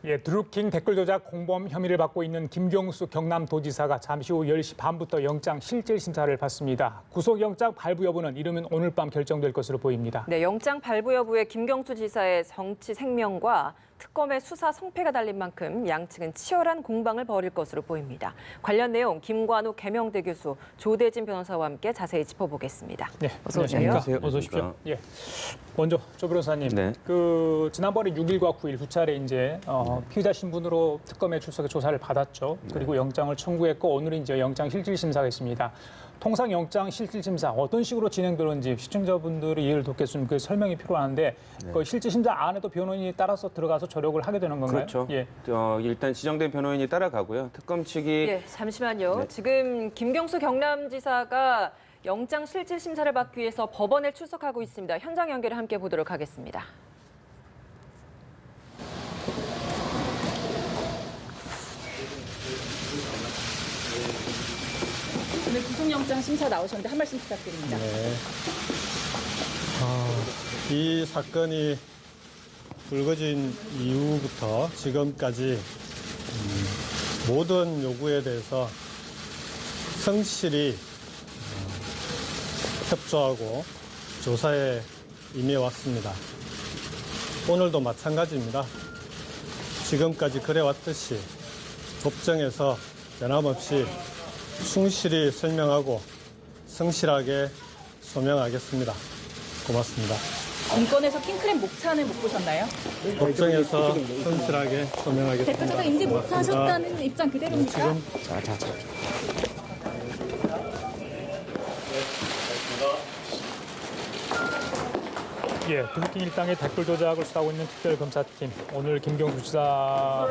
예, 드루킹 댓글 조작 공범 혐의를 받고 있는 김경수 경남도지사가 잠시 후 10시 반부터 영장 실질 심사를 받습니다. 구속영장 발부 여부는 이르면 오늘 밤 결정될 것으로 보입니다. 네, 영장 발부 여부에 김경수 지사의 정치 생명과 특검의 수사 성패가 달린 만큼 양측은 치열한 공방을 벌일 것으로 보입니다. 관련 내용 김관욱 계명대 교수, 조대진 변호사와 함께 자세히 짚어보겠습니다. 네, 어서 오세요. 안녕하세요. 어서 오십시오. 예, 먼저 조 변호사님, 네. 지난번에 6일과 9일 두 차례 이제 피의자 신분으로 특검에 출석해 조사를 받았죠. 그리고 영장을 청구했고 오늘은 이제 영장 실질 심사가 있습니다. 통상 영장 실질 심사 어떤 식으로 진행되는지 시청자분들이 이해를 돕게 좀 그 설명이 필요한데 그 실질 심사 안에도 변호인이 따라서 들어가서 조력을 하게 되는 건가요? 그렇죠. 예. 일단 지정된 변호인이 따라가고요. 특검 측이 네, 잠시만요. 네. 지금 김경수 경남지사가 영장 실질 심사를 받기 위해서 법원에 출석하고 있습니다. 현장 연결을 함께 보도록 하겠습니다. 오늘 구속영장 심사 나오셨는데 한 말씀 부탁드립니다. 네. 이 사건이 불거진 이후부터 지금까지 모든 요구에 대해서 성실히 협조하고 조사에 임해왔습니다. 오늘도 마찬가지입니다. 지금까지 그래왔듯이 법정에서 변함없이 충실히 설명하고 성실하게 소명하겠습니다. 고맙습니다. 인권에서 킹크랩 목차는 못 보셨나요? 법정에서 성실하게 소명하겠습니다. 대표자가 인지 고맙습니다. 못하셨다는 입장 그대로입니까? 지금 예, 드루킹 일당의 댓글 조작을 수사하고 있는 특별검사팀. 오늘 김경수 지사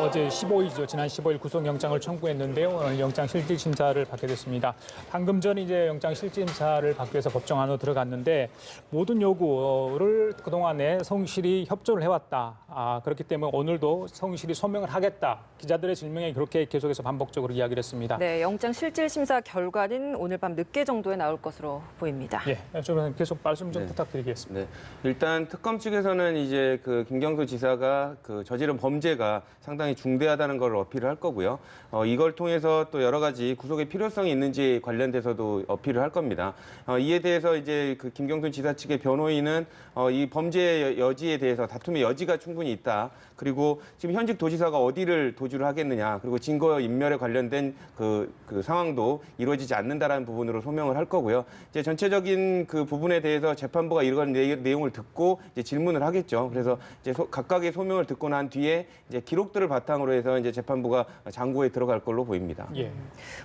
어제 15일이죠. 지난 15일 구속영장을 청구했는데요. 오늘 영장 실질 심사를 받게 됐습니다. 방금 전 이제 영장 실질 심사를 받기 위해서 법정 안으로 들어갔는데 모든 요구를 그동안에 성실히 협조를 해왔다. 그렇기 때문에 오늘도 성실히 소명을 하겠다. 기자들의 질문에 그렇게 계속해서 반복적으로 이야기를 했습니다. 네, 영장 실질 심사 결과는 오늘 밤 늦게 정도에 나올 것으로 보입니다. 예, 좀 계속 말씀 좀 네. 부탁드리겠습니다. 네. 일단 특검 측에서는 이제 그 김경수 지사가 그 저지른 범죄가 상당히 중대하다는 걸 어필을 할 거고요. 이걸 통해서 또 여러 가지 구속의 필요성이 있는지 관련돼서도 어필을 할 겁니다. 이에 대해서 이제 그 김경수 지사 측의 변호인은 이 범죄의 여지에 대해서 다툼의 여지가 충분히 있다. 그리고 지금 현직 도지사가 어디를 도주를 하겠느냐. 그리고 증거 인멸에 관련된 그 상황도 이루어지지 않는다라는 부분으로 소명을 할 거고요. 이제 전체적인 그 부분에 대해서 재판부가 이런 내용을 듣고 이제 질문을 하겠죠. 그래서 이제 각각의 소명을 듣고 난 뒤에 이제 기록들을 바탕으로 해서 이제 재판부가 장고에 들어갈 걸로 보입니다. 예.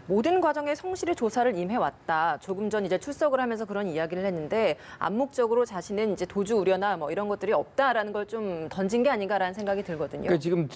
모든 과정에 성실히 조사를 임해왔다. 조금 전 이제 출석을 하면서 그런 이야기를 했는데 암묵적으로 자신은 이제 도주 우려나 뭐 이런 것들이 없다라는 걸 좀 던진 게 아닌가라는 생각이 들거든요. 그러니까 지금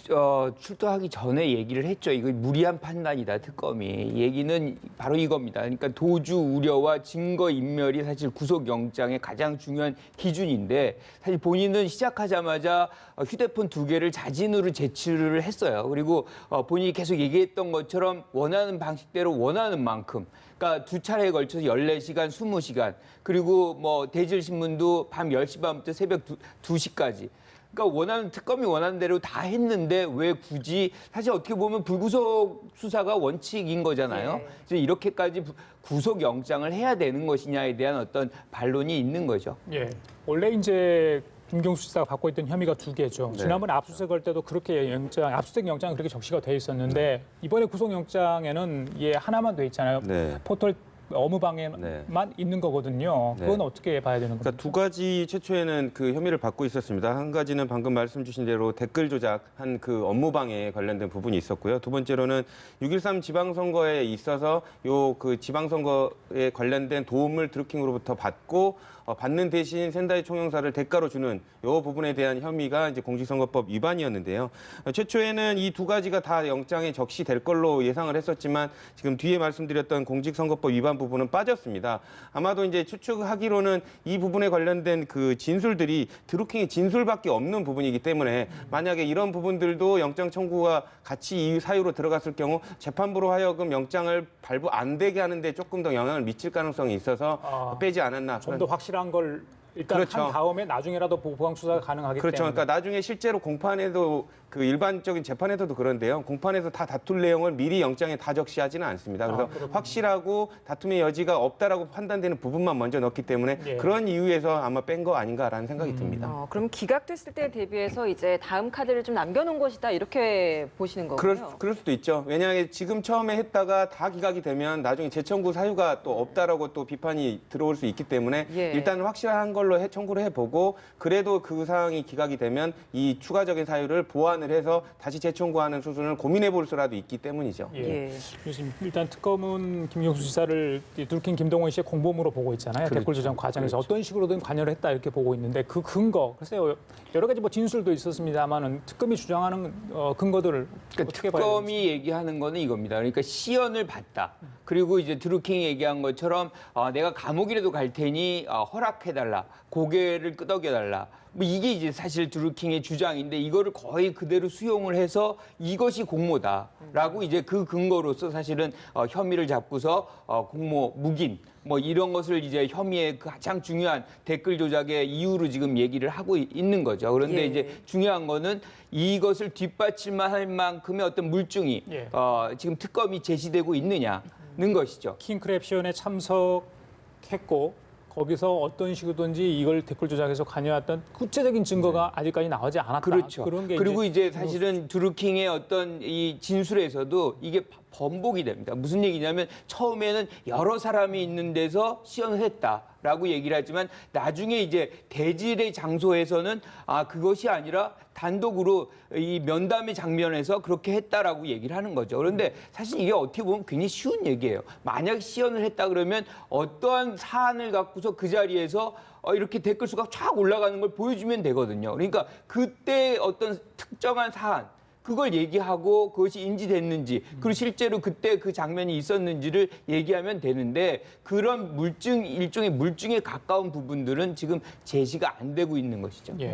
출두하기 전에 얘기를 했죠. 이거 무리한 판단이다, 특검이. 얘기는 바로 이겁니다. 그러니까 도주 우려와 증거 인멸이 사실 구속영장의 가장 중요한 기준인데 사실 본인은 시작하자마자 휴대폰 2개를 자진으로 제출을 했어요. 그리고 본인이 계속 얘기했던 것처럼 원하는 방식대로 원하는 만큼 그러니까 두 차례에 걸쳐서 14시간, 20시간 그리고 뭐 대질신문도 밤 10시 반부터 새벽 2시까지 그러니까 특검이 원하는 대로 다 했는데 왜 굳이 사실 어떻게 보면 불구속 수사가 원칙인 거잖아요. 그래서 이렇게까지 구속영장을 해야 되는 것이냐에 대한 어떤 반론이 있는 거죠. 예. 원래 이제 김경수 지사가 받고 있던 혐의가 2개죠. 네. 지난번에 압수수색할 때도 그렇게 압수수색 영장은 그렇게 적시가 돼 있었는데 이번에 구속영장에는 하나만 돼 있잖아요. 네. 포털 업무방해만 네. 있는 거거든요. 그건 네. 어떻게 봐야 되는 겁니까? 그러니까 두 가지 최초에는 그 혐의를 받고 있었습니다. 한 가지는 방금 말씀 주신 대로 댓글 조작한 그 업무 방해에 관련된 부분이 있었고요. 두 번째로는 6.13 지방선거에 있어서 요 그 지방선거에 관련된 도움을 드루킹으로부터 받고 받는 대신 샌다이 총영사를 대가로 주는 요 부분에 대한 혐의가 이제 공직선거법 위반이었는데요. 최초에는 이 두 가지가 다 영장에 적시될 걸로 예상을 했었지만 지금 뒤에 말씀드렸던 공직선거법 위반 부분은 빠졌습니다. 아마도 이제 추측하기로는 이 부분에 관련된 그 진술들이 드루킹의 진술밖에 없는 부분이기 때문에 만약에 이런 부분들도 영장 청구가 같이 이 사유로 들어갔을 경우 재판부로 하여금 영장을 발부 안 되게 하는데 조금 더 영향을 미칠 가능성이 있어서 빼지 않았나. 좀 더 확실한 걸 일단 그렇죠. 한 다음에 나중에라도 보강 수사가 가능하기 그렇죠. 때문에. 그러니까 나중에 실제로 공판에도 그 일반적인 재판에서도 그런데요. 공판에서 다 다툴 내용을 미리 영장에 다 적시하지는 않습니다. 그래서 확실하고 다툼의 여지가 없다라고 판단되는 부분만 먼저 넣기 때문에 예. 그런 이유에서 아마 뺀 거 아닌가라는 생각이 듭니다. 그럼 기각됐을 때에 대비해서 이제 다음 카드를 좀 남겨놓은 것이다 이렇게 보시는 거고요. 그럴 수도 있죠. 왜냐하면 지금 처음에 했다가 다 기각이 되면 나중에 재청구 사유가 또 없다라고 또 비판이 들어올 수 있기 때문에 예. 일단 확실한 걸로 청구를 해보고 그래도 그 사항이 기각이 되면 이 추가적인 사유를 보완을 해서 다시 재청구하는 수순을 고민해 볼 수라도 있기 때문이죠. 예. 예. 교수님, 일단 특검은 김경수 지사를 드루킹 김동원 씨의 공범으로 보고 있잖아요. 그렇죠. 댓글 조정 과정에서 어떤 식으로든 관여를 했다 이렇게 보고 있는데 그 근거, 글쎄요 여러 가지 뭐 진술도 있었습니다만은 특검이 주장하는 근거들을 어떻게 봐야 되는지. 특검이 얘기하는 거는 이겁니다. 그러니까 시연을 봤다. 그리고 이제 드루킹이 얘기한 것처럼 내가 감옥이라도 갈 테니 허락해달라. 고개를 끄덕여달라. 뭐 이게 이제 사실 드루킹의 주장인데 이거를 거의 그대로 수용을 해서 이것이 공모다라고 이제 그 근거로서 사실은 혐의를 잡고서 공모 묵인 뭐 이런 것을 이제 혐의의 그 가장 중요한 댓글 조작의 이유로 지금 얘기를 하고 있는 거죠. 그런데 예. 이제 중요한 거는 이것을 뒷받침만 할 만큼의 어떤 물증이 예. 지금 특검이 제시되고 있느냐는 것이죠. 킹크랩 시연에 참석했고 거기서 어떤 식으로든지 이걸 댓글 조작해서 관여했던 구체적인 증거가 아직까지 나오지 않았다. 그렇죠. 그런 게 그리고 이제 사실은 드루킹의 어떤 이 진술에서도 이게 번복이 됩니다. 무슨 얘기냐면 처음에는 여러 사람이 있는 데서 시연을 했다라고 얘기를 하지만 나중에 이제 대질의 장소에서는 그것이 아니라 단독으로 이 면담의 장면에서 그렇게 했다라고 얘기를 하는 거죠. 그런데 사실 이게 어떻게 보면 굉장히 쉬운 얘기예요. 만약 시연을 했다 그러면 어떠한 사안을 갖고서 그 자리에서 이렇게 댓글 수가 쫙 올라가는 걸 보여주면 되거든요. 그러니까 그때 어떤 특정한 사안 그걸 얘기하고 그것이 인지됐는지 그리고 실제로 그때 그 장면이 있었는지를 얘기하면 되는데 그런 물증 일종의 물증에 가까운 부분들은 지금 제시가 안 되고 있는 것이죠. 예.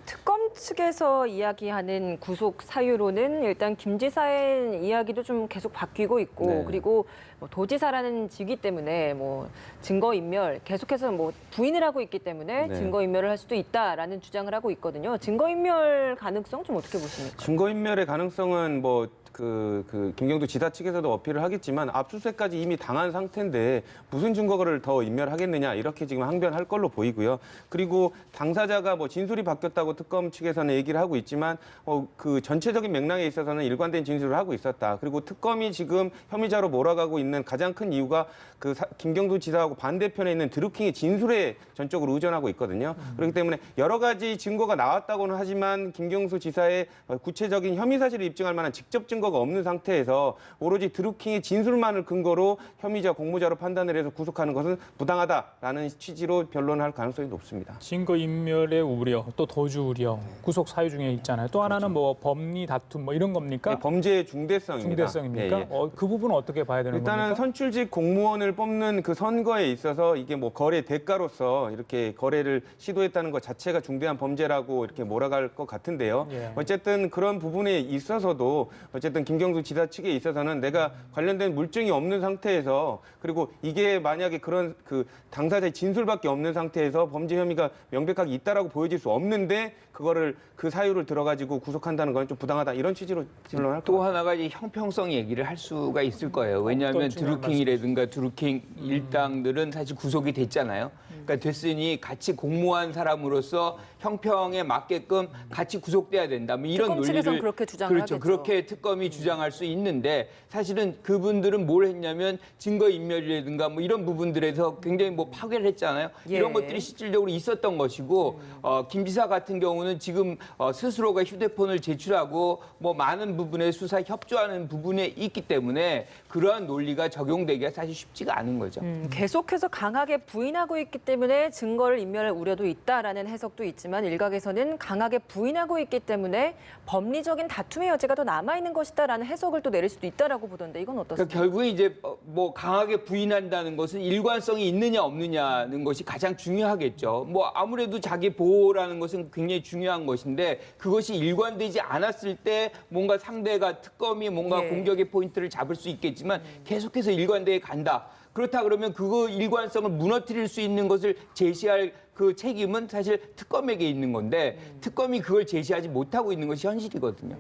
특검 측에서 이야기하는 구속 사유로는 일단 김 지사의 이야기도 좀 계속 바뀌고 있고 네. 그리고 뭐 도지사라는 직위 때문에 뭐 증거인멸 계속해서 뭐 부인을 하고 있기 때문에 네. 증거인멸을 할 수도 있다라는 주장을 하고 있거든요. 증거인멸 가능성 좀 어떻게 보십니까? 증거인멸의 가능성은 뭐 김경수 지사 측에서도 어필을 하겠지만 압수수색까지 이미 당한 상태인데 무슨 증거를 더 인멸하겠느냐 이렇게 지금 항변할 걸로 보이고요. 그리고 당사자가 뭐 진술이 바뀌었다고 특검 측에서는 얘기를 하고 있지만 그 전체적인 맥락에 있어서는 일관된 진술을 하고 있었다. 그리고 특검이 지금 혐의자로 몰아가고 있는 가장 큰 이유가 김경수 지사하고 반대편에 있는 드루킹의 진술에 전적으로 의존하고 있거든요. 그렇기 때문에 여러 가지 증거가 나왔다고는 하지만 김경수 지사의 구체적인 혐의 사실을 입증할 만한 직접 증거가 없는 상태에서 오로지 드루킹의 진술만을 근거로 혐의자, 공모자로 판단을 해서 구속하는 것은 부당하다라는 취지로 변론할 가능성이 높습니다. 증거인멸의 우려, 또 도주 우려, 구속 사유 중에 있잖아요. 또 하나는 뭐 법리 다툼 뭐 이런 겁니까? 네, 범죄의 중대성입니다. 중대성입니까? 예, 예. 그 부분은 어떻게 봐야 되는 일단은 겁니까? 선출직 공무원을 뽑는 그 선거에 있어서 이게 뭐 거래 대가로서 이렇게 거래를 시도했다는 것 자체가 중대한 범죄라고 이렇게 몰아갈 것 같은데요. 예. 어쨌든 그런 부분에 있어서도 어쨌든 김경수 지사 측에 있어서는 내가 관련된 물증이 없는 상태에서 그리고 이게 만약에 그런 그 당사자의 진술밖에 없는 상태에서 범죄 혐의가 명백하게 있다라고 보여질 수 없는데 그거를 그 사유를 들어가지고 구속한다는 건 좀 부당하다 이런 취지로 변론할 또 것 하나가 이제 형평성 얘기를 할 수가 있을 거예요. 왜냐하면 어떤 중요한 드루킹이라든가 드루킹 일당들은 사실 구속이 됐잖아요. 그러니까 됐으니 같이 공모한 사람으로서 형평에 맞게끔 같이 구속돼야 된다. 뭐 이런 특검 측에서는 논리를 그렇게 주장을 그렇죠. 하겠죠. 그렇게 특검이 주장할 수 있는데 사실은 그분들은 뭘 했냐면 증거인멸이라든가 뭐 이런 부분들에서 굉장히 뭐 파괴를 했잖아요. 예. 이런 것들이 실질적으로 있었던 것이고 김 지사 같은 경우는 지금 스스로가 휴대폰을 제출하고 뭐 많은 부분에 수사에 협조하는 부분에 있기 때문에 그러한 논리가 적용되기가 사실 쉽지가 않은 거죠. 계속해서 강하게 부인하고 있기 때문에 증거를 인멸할 우려도 있다라는 해석도 있지만 일각에서는 강하게 부인하고 있기 때문에 법리적인 다툼의 여지가 더 남아있는 것이다라는 해석을 또 내릴 수도 있다라고 보던데 이건 어떻습니까? 그러니까 결국에 이제 뭐 강하게 부인한다는 것은 일관성이 있느냐 없느냐는 것이 가장 중요하겠죠. 뭐 아무래도 자기 보호라는 것은 굉장히 중요한 것인데 그것이 일관되지 않았을 때 뭔가 상대가 특검이 뭔가 예. 공격의 포인트를 잡을 수 있겠지만 계속해서 일관되게 간다. 그렇다 그러면 그거 일관성을 무너뜨릴 수 있는 것을 제시할 그 책임은 사실 특검에게 있는 건데 특검이 그걸 제시하지 못하고 있는 것이 현실이거든요.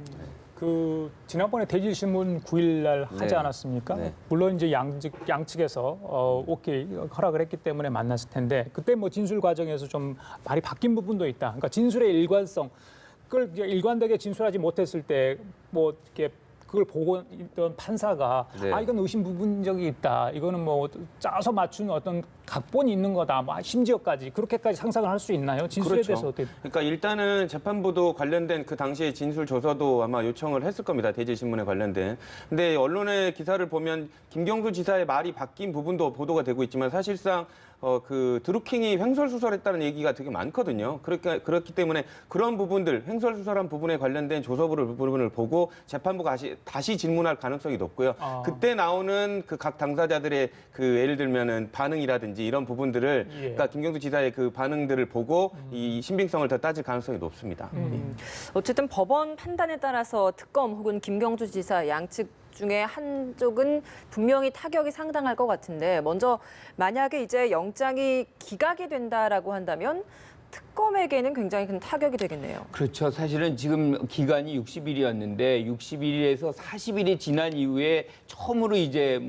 그 지난번에 대질신문 9일 날 하지 네. 않았습니까? 네. 물론 이제 양측에서 오케이 허락을 했기 때문에 만났을 텐데 그때 뭐 진술 과정에서 좀 말이 바뀐 부분도 있다. 그러니까 진술의 일관성, 그걸 이제 일관되게 진술하지 못했을 때 뭐 이렇게 그걸 보고 있던 판사가 네. 아 이건 의심 부분적이 있다. 이거는 뭐 짜서 맞춘 어떤 각본이 있는 거다. 뭐 심지어까지 그렇게까지 상상을 할 수 있나요? 진술에 그렇죠. 대해서 어떻게? 그러니까 일단은 재판부도 관련된 그 당시에 진술 조서도 아마 요청을 했을 겁니다. 대질신문에 관련된. 근데 언론의 기사를 보면 김경수 지사의 말이 바뀐 부분도 보도가 되고 있지만 사실상 그 드루킹이 횡설수설했다는 얘기가 되게 많거든요. 그렇기 때문에 그런 부분들, 횡설수설한 부분에 관련된 부분을 보고 재판부가 다시 질문할 가능성이 높고요. 그때 나오는 그 각 당사자들의 그 예를 들면은 반응이라든지 이런 부분들을 예. 그러니까 김경수 지사의 그 반응들을 보고 이 신빙성을 더 따질 가능성이 높습니다. 어쨌든 법원 판단에 따라서 특검 혹은 김경수 지사 양측 중에 한쪽은 분명히 타격이 상당할 것 같은데 먼저 만약에 이제 영장이 기각이 된다라고 한다면 특검에게는 굉장히 큰 타격이 되겠네요. 그렇죠. 사실은 지금 기간이 60일이었는데 60일에서 40일이 지난 이후에 처음으로 이제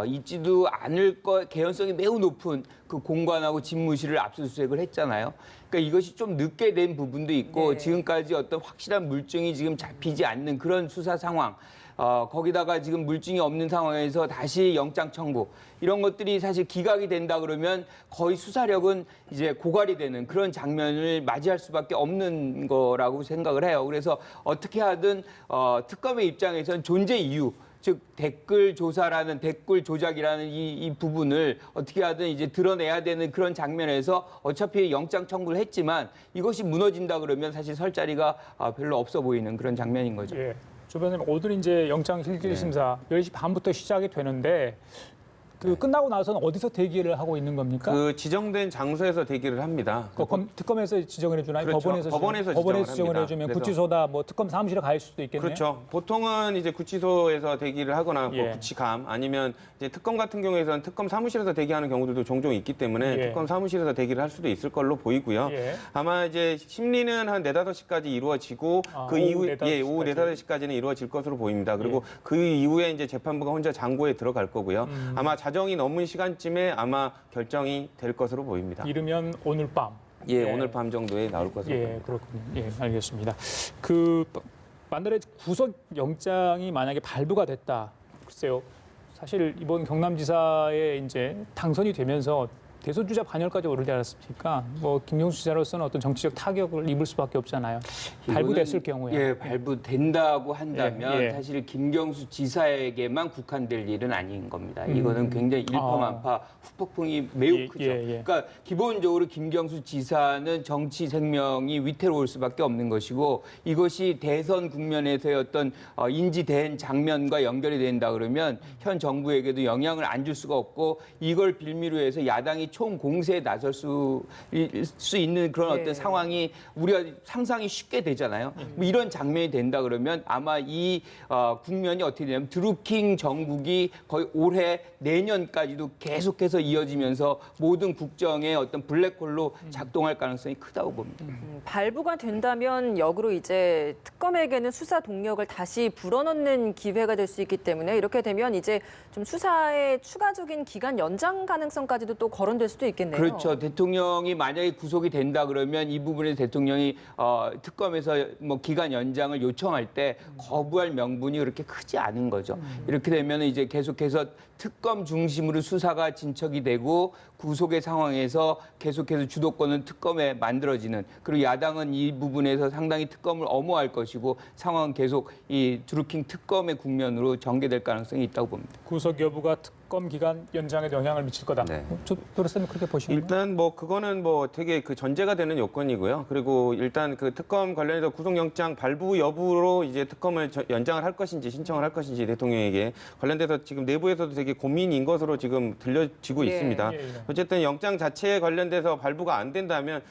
있지도 않을 개연성이 매우 높은 그 공관하고 집무실을 압수수색을 했잖아요. 그러니까 이것이 좀 늦게 된 부분도 있고 네. 지금까지 어떤 확실한 물증이 지금 잡히지 않는 그런 수사 상황. 거기다가 지금 물증이 없는 상황에서 다시 영장 청구 이런 것들이 사실 기각이 된다 그러면 거의 수사력은 이제 고갈이 되는 그런 장면을 맞이할 수밖에 없는 거라고 생각을 해요. 그래서 어떻게 하든 특검의 입장에서는 존재 이유 즉 댓글 조사라는 댓글 조작이라는 이 부분을 어떻게 하든 이제 드러내야 되는 그런 장면에서 어차피 영장 청구를 했지만 이것이 무너진다 그러면 사실 설 자리가 별로 없어 보이는 그런 장면인 거죠. 예. 주변에 오늘 이제 영장 실질 심사 10시 반부터 시작이 되는데 그 끝나고 나서는 어디서 대기를 하고 있는 겁니까? 그 지정된 장소에서 대기를 합니다. 특검에서 지정을 해주나요? 그렇죠. 법원에서 법원에서 지정을 합니다. 해주면 그래서- 구치소다 뭐 특검 사무실에 갈 수도 있겠네요. 그렇죠. 보통은 이제 구치소에서 대기를 하거나 뭐 예. 구치감 아니면 이제 특검 같은 경우에서는 특검 사무실에서 대기하는 경우들도 종종 있기 때문에 예. 특검 사무실에서 대기를 할 수도 있을 걸로 보이고요. 예. 아마 이제 심리는 한 4, 5시까지 이루어지고 그 오후 이후 4, 5시까지. 오후 4, 5시까지는 이루어질 것으로 보입니다. 그리고 그 이후에 이제 재판부가 혼자 장고에 들어갈 거고요. 아마 자정이 넘은 시간쯤에 아마 결정이 될 것으로 보입니다. 이르면 오늘 밤. 예, 예. 오늘 밤 정도에 나올 것으로 예, 보입니다. 그렇군요. 예, 알겠습니다. 그 만날에 구속 영장이 만약에 발부가 됐다. 글쎄요. 사실 이번 경남지사에 이제 당선이 되면서 대선 주자 반열까지 오르지 않았습니까? 뭐 김경수 지사로서는 어떤 정치적 타격을 입을 수밖에 없잖아요. 발부됐을 경우에. 예, 발부된다고 한다면 예, 예. 사실 김경수 지사에게만 국한될 일은 아닌 겁니다. 이거는 굉장히 일파만파 후폭풍이 매우 예, 크죠. 예, 예. 그러니까 기본적으로 김경수 지사는 정치 생명이 위태로울 수밖에 없는 것이고 이것이 대선 국면에서의 어떤 인지된 장면과 연결이 된다 그러면 현 정부에게도 영향을 안 줄 수가 없고 이걸 빌미로 해서 야당이 총 공세에 나설 수 있는 그런 어떤 네. 상황이 우리가 상상이 쉽게 되잖아요. 뭐 이런 장면이 된다 그러면 아마 이 국면이 어떻게 되냐면 드루킹 정국이 거의 올해 내년까지도 계속해서 이어지면서 모든 국정의 어떤 블랙홀로 작동할 가능성이 크다고 봅니다. 발부가 된다면 역으로 이제 특검에게는 수사 동력을 다시 불어넣는 기회가 될 수 있기 때문에 이렇게 되면 이제 좀 수사의 추가적인 기간 연장 가능성까지도 또 거론될 수도 있겠네요. 그렇죠. 대통령이 만약에 구속이 된다 그러면 이 부분에 대통령이 특검에서 뭐 기간 연장을 요청할 때 거부할 명분이 그렇게 크지 않은 거죠. 이렇게 되면 이제 계속해서 특검 중심으로 수사가 진척이 되고 구속의 상황에서 계속해서 주도권은 특검에 만들어지는 그리고 야당은 이 부분에서 상당히 특검을 엄호할 것이고 상황은 계속 이 드루킹 특검의 국면으로 전개될 가능성이 있다고 봅니다. 구속 여부가 특검 기간 연장에 영향을 미칠 거다. 네. 도로쌤은 그렇게 보시나요? 일단 뭐 그거는 뭐 되게 그 전제가 되는 요건이고요. 그리고 일단 그 특검 관련해서 구속영장 발부 여부로 이제 특검을 연장을 할 것인지 신청을 할 것인지 대통령에게 관련돼서 지금 내부에서도 되게 고민인 것으로 지금 들려지고 예. 있습니다. 예, 예. 어쨌든 영장 자체에 관련돼서 발부가 안 된다면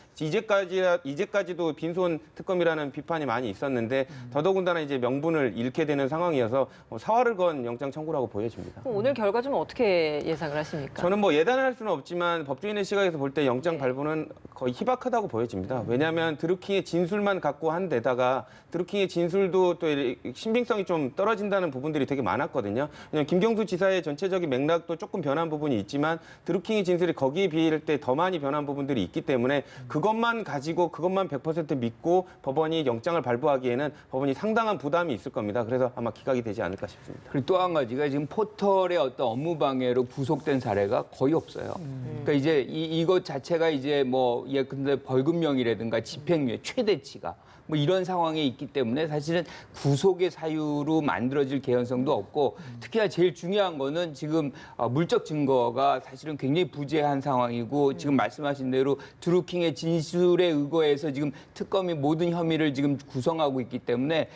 이제까지도 빈손 특검이라는 비판이 많이 있었는데 더더군다나 이제 명분을 잃게 되는 상황이어서 사활을 건 영장 청구라고 보여집니다. 오늘 결과 좀 어떻게 예상을 하십니까? 저는 뭐 예단할 수는 없지만 법조인의 시각에서 볼 때 영장 발부는 거의 희박하다고 보여집니다. 왜냐하면 드루킹의 진술만 갖고 한 데다가 드루킹의 진술도 또 신빙성이 좀 떨어진다는 부분들이 되게 많았거든요. 왜냐하면 김경수 지사의 전체적인 맥락도 조금 변한 부분이 있지만 드루킹의 진술이 거기에 비할 때 더 많이 변한 부분들이 있기 때문에 그것만 가지고 그것만 100% 믿고 법원이 영장을 발부하기에는 법원이 상당한 부담이 있을 겁니다. 그래서 아마 기각이 되지 않을까 싶습니다. 그리고 또 한 가지가 지금 포털의 어떤 업무 방해로 구속된 사례가 거의 없어요. 그러니까 이제 이것 자체가 이제 뭐 예컨대 벌금형이라든가 집행유예 최대치가 뭐 이런 상황에 있기 때문에 사실은 구속의 사유로 만들어질 개연성도 없고 특히나 제일 중요한 거는 지금 물적 증거가 사실은 굉장히 부재한 상황이고 지금 말씀하신 대로 드루킹의 진술에 의거해서 지금 특검이 모든 혐의를 지금 구성하고 있기 때문에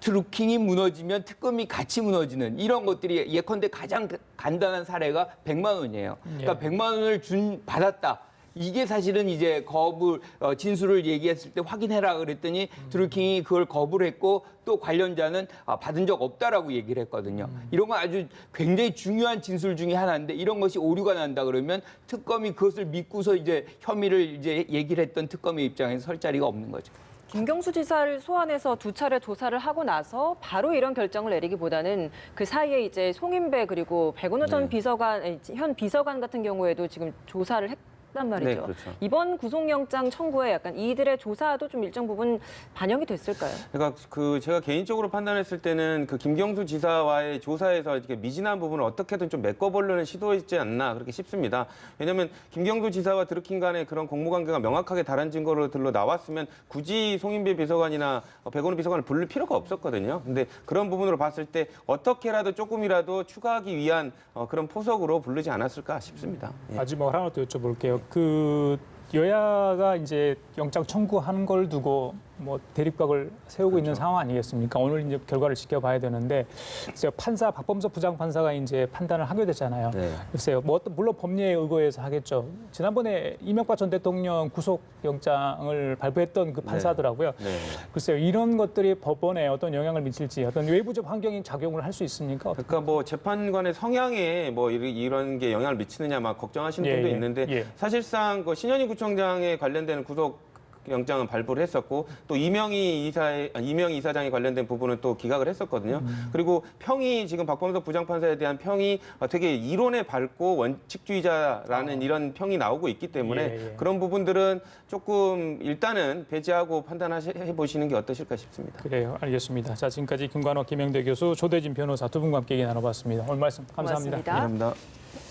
드루킹이 무너지면 특검이 같이 무너지는 이런 것들이 예컨대 가장 간단한 사례가 100만 원이에요. 그러니까 100만 원을 받았다. 이게 사실은 이제 진술을 얘기했을 때 확인해라 그랬더니 드루킹이 그걸 거부를 했고 또 관련자는 받은 적 없다라고 얘기를 했거든요. 이런 건 아주 굉장히 중요한 진술 중에 하나인데 이런 것이 오류가 난다 그러면 특검이 그것을 믿고서 이제 혐의를 이제 얘기를 했던 특검의 입장에서 설 자리가 없는 거죠. 김경수 지사를 소환해서 2차례 조사를 하고 나서 바로 이런 결정을 내리기보다는 그 사이에 이제 송인배 그리고 백운호 전 비서관, 현 비서관 같은 경우에도 지금 조사를 했단 말이죠. 네, 그렇죠. 이번 구속영장 청구에 약간 이들의 조사도 좀 일정 부분 반영이 됐을까요? 그러니까 제가 개인적으로 판단했을 때는 그 김경수 지사와의 조사에서 이렇게 미진한 부분을 어떻게든 좀 메꿔보려는 시도였지 않나 그렇게 싶습니다. 왜냐하면 김경수 지사와 드루킹 간의 그런 공무관계가 명확하게 다른 증거들로 나왔으면 굳이 송인배 비서관이나 백원우 비서관을 부를 필요가 없었거든요. 근데 그런 부분으로 봤을 때 어떻게라도 조금이라도 추가하기 위한 그런 포석으로 부르지 않았을까 싶습니다. 예. 마지막 하나 더 여쭤볼게요. 여야가 이제 영장 청구하는 걸 두고 뭐 대립각을 세우고 있는 상황 아니겠습니까? 오늘 이제 결과를 지켜봐야 되는데, 글쎄요, 박범석 부장판사가 이제 판단을 하게 됐잖아요. 네. 글쎄요, 뭐 물론 법리에 의거해서 하겠죠. 지난번에 이명박 전 대통령 구속영장을 발부했던 그 판사더라고요. 네. 글쎄요, 이런 것들이 법원에 어떤 영향을 미칠지, 어떤 외부적 환경이 작용을 할 수 있습니다. 그러니까 뭐 재판관의 성향에 뭐 이런 게 영향을 미치느냐 막 걱정하시는 분도 있는데 사실상 그 신현희 구청장에 관련되는 구속 영장은 발부를 했었고 또 이명희 이사장에 관련된 부분은 또 기각을 했었거든요. 그리고 평이 지금 박범석 부장판사에 대한 평이 되게 이론에 밝고 원칙주의자라는 이런 평이 나오고 있기 때문에 그런 부분들은 조금 일단은 배제하고 판단해 보시는 게 어떠실까 싶습니다. 그래요, 알겠습니다. 자, 지금까지 김관호, 김영대 교수, 조대진 변호사 두 분과 함께 얘기 나눠봤습니다. 오늘 말씀 감사합니다. 고맙습니다. 감사합니다.